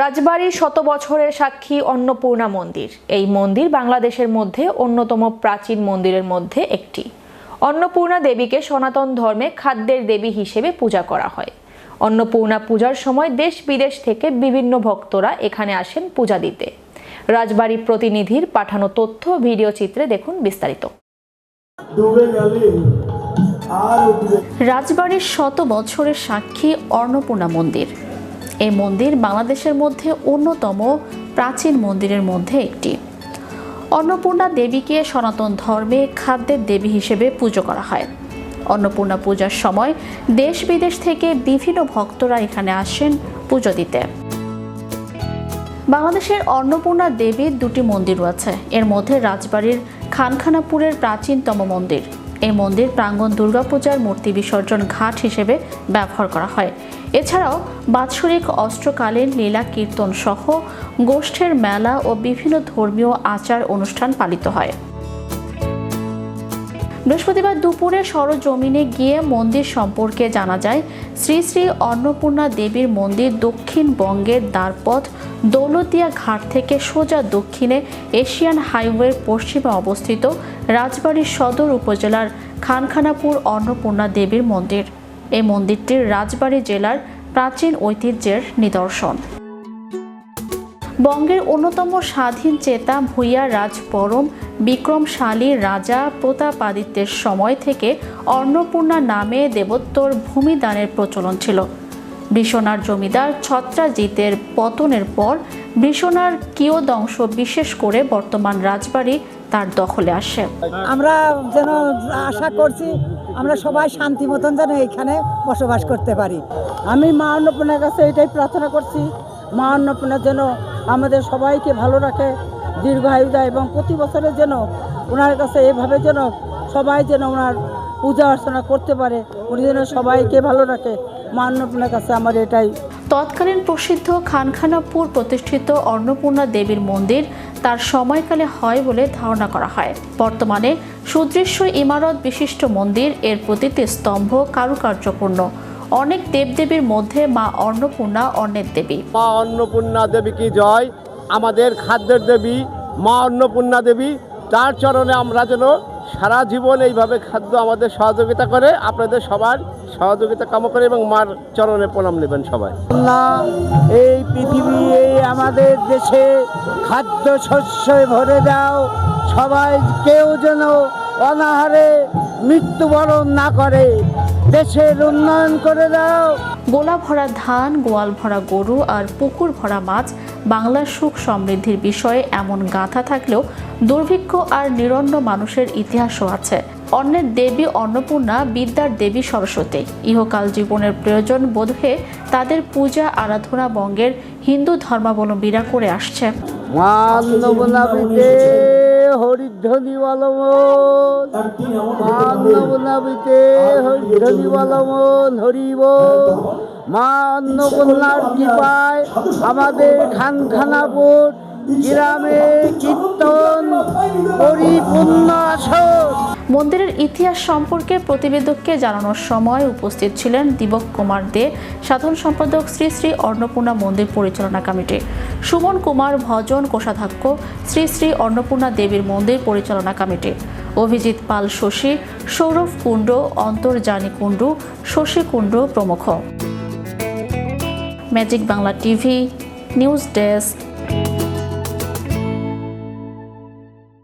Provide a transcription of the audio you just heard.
রাজবাড়ির শত বছরের সাক্ষী অন্নপূর্ণা মন্দির। এই মন্দির বাংলাদেশের মধ্যে অন্যতম প্রাচীন মন্দিরের মধ্যে একটি। অন্নপূর্ণা দেবীকে সনাতন ধর্মে খাদ্যের দেবী হিসেবে পূজা করা হয়। অন্নপূর্ণা পূজার সময় দেশ বিদেশ থেকে বিভিন্ন ভক্তরা এখানে আসেন পূজা দিতে। রাজবাড়ি প্রতিনিধির পাঠানো তথ্য ভিডিও চিত্রে দেখুন বিস্তারিত। রাজবাড়ির শত বছরের সাক্ষী অন্নপূর্ণা মন্দির। এই মন্দির বাংলাদেশের মধ্যে অন্যতম প্রাচীন মন্দিরের মধ্যে একটি। অন্নপূর্ণা দেবীকে সনাতন ধর্মে খাদ্যের দেবী হিসেবে পুজো করা হয়। অন্নপূর্ণা পূজার সময় দেশ বিদেশ থেকে বিভিন্ন ভক্তরা এখানে আসেন পুজো দিতে। বাংলাদেশের অন্নপূর্ণা দেবীর দুটি মন্দির রয়েছে। এর মধ্যে রাজবাড়ির খানখানাপুরের প্রাচীনতম মন্দির। এই মন্দির প্রাঙ্গণ দুর্গাপূজার মূর্তি বিসর্জন ঘাট হিসেবে ব্যবহার করা হয়। এছাড়াও বাৎসরিক অষ্টকালীন লীলা কীর্তন সহ গোষ্ঠের মেলা ও বিভিন্ন ধর্মীয় আচার অনুষ্ঠান পালিত হয়। বৃহস্পতিবার দুপুরে সরজমিনে গিয়ে মন্দির সম্পর্কে জানা যায়, শ্রী শ্রী অন্নপূর্ণা দেবীর মন্দির দক্ষিণবঙ্গের দ্বারপথ দৌলতিয়া ঘাট থেকে সোজা দক্ষিণে এশিয়ান হাইওয়ের পশ্চিমে অবস্থিত রাজবাড়ির সদর উপজেলার খানখানাপুর অন্নপূর্ণা দেবীর মন্দির। এই মন্দিরটির রাজবাড়ী জেলার প্রাচীন ঐতিহ্যের নিদর্শন। বঙ্গের অন্যতম স্বাধীন চেতা ভূঁইয়া রাজপরম বিক্রমশালী রাজা প্রতাপাদিত্যের সময় থেকে অন্নপূর্ণা নামে দেবোত্তর ভূমিদানের প্রচলন ছিল। বৃষণার জমিদার ছত্রাজিতের পতনের পর বৃষণার কিয়দংশ বিশেষ করে বর্তমান রাজবাড়ি তার দখলে আসে। আমরা যেন আশা করছি আমরা সবাই শান্তি মতন যেন এখানে বসবাস করতে পারি। আমি মা অন্নপূর্ণার কাছে এটাই প্রার্থনা করছি, মা অন্নপূর্ণা যেন আমাদের সবাইকে ভালো রাখে, দীর্ঘায়ু দেয় এবং প্রতি বছরের যেন ওনার কাছে এভাবে যেন সবাই যেন ওনার পূজা অর্চনা করতে পারে, উনি যেন সবাইকে ভালো রাখে। মা অন্নপূর্ণার কাছে আমার এটাই। তৎকালীন প্রসিদ্ধ খানখানাপুর প্রতিষ্ঠিত অন্নপূর্ণা দেবীর মন্দির তার সময়কালে হয় বলে ধারণা করা হয়। বর্তমানে সুদৃশ্য ইমারত বিশিষ্ট মন্দির, এর প্রতিটি স্তম্ভ কারুকার্যপূর্ণ। অনেক দেবদেবীর মধ্যে মা অন্নপূর্ণা অন্নের দেবী। মা অন্নপূর্ণা দেবী কি জয়। আমাদের খাদ্যের দেবী মা অন্নপূর্ণা দেবী, তার চরণে আমরা যেন সারা জীবন এইভাবে খাদ্য আমাদের সহযোগিতা করে। আপনাদের সবার সহযোগিতা কামনা করে এবং মার চরণে প্রণাম নেবেন সবাই। এই পৃথিবী, এই আমাদের দেশে খাদ্য শস্যে ভরে দাও, সবাই কেউ যেন অনাহারে মৃত্যুবরণ না করে, দেশের উন্নয়ন করে দাও। গোলা ভরা ধান, গোয়াল ভরা গরু আর পুকুর ভরা মাছ বাংলার সুখ সমৃদ্ধির বিষয়ে এমন গাথা থাকলেও দুর্ভিক্ষ আর নিরন্ন মানুষের ইতিহাসও আছে। অন্নের দেবী অন্নপূর্ণা বিদ্যার দেবী সরস্বতী। ইহকাল জীবনের প্রয়োজন বোধ হয়ে তাদের পূজা আরাধনা বঙ্গের হিন্দু ধর্মাবলম্বীরা করে আসছে। মা অন্নপূর্ণাবিতে হরিধ্বনি বলমন, মা অন্নপূর্ণাবিতে হরিধ্বনি বলমন, হরিব। মা অন্নপূর্ণার কৃপায় আমাদের খানখানাপুর গ্রামে কীর্তন পরিপূর্ণ আসর। মন্দিরের ইতিহাস সম্পর্কে প্রতিবেদককে জানানোর সময় উপস্থিত ছিলেন দীপক কুমার দে, সাধারণ সম্পাদক শ্রী শ্রী অন্নপূর্ণা মন্দির পরিচালনা কমিটি, সুমন কুমার ভজন কোষাধ্যক্ষ শ্রী শ্রী অন্নপূর্ণা দেবীর মন্দির পরিচালনা কমিটি, অভিজিৎ পাল শশী, সৌরভ কুণ্ড, অন্তর্জানী কুণ্ডু, শশী কুণ্ড প্রমুখ। Magic Bangla TV news desk.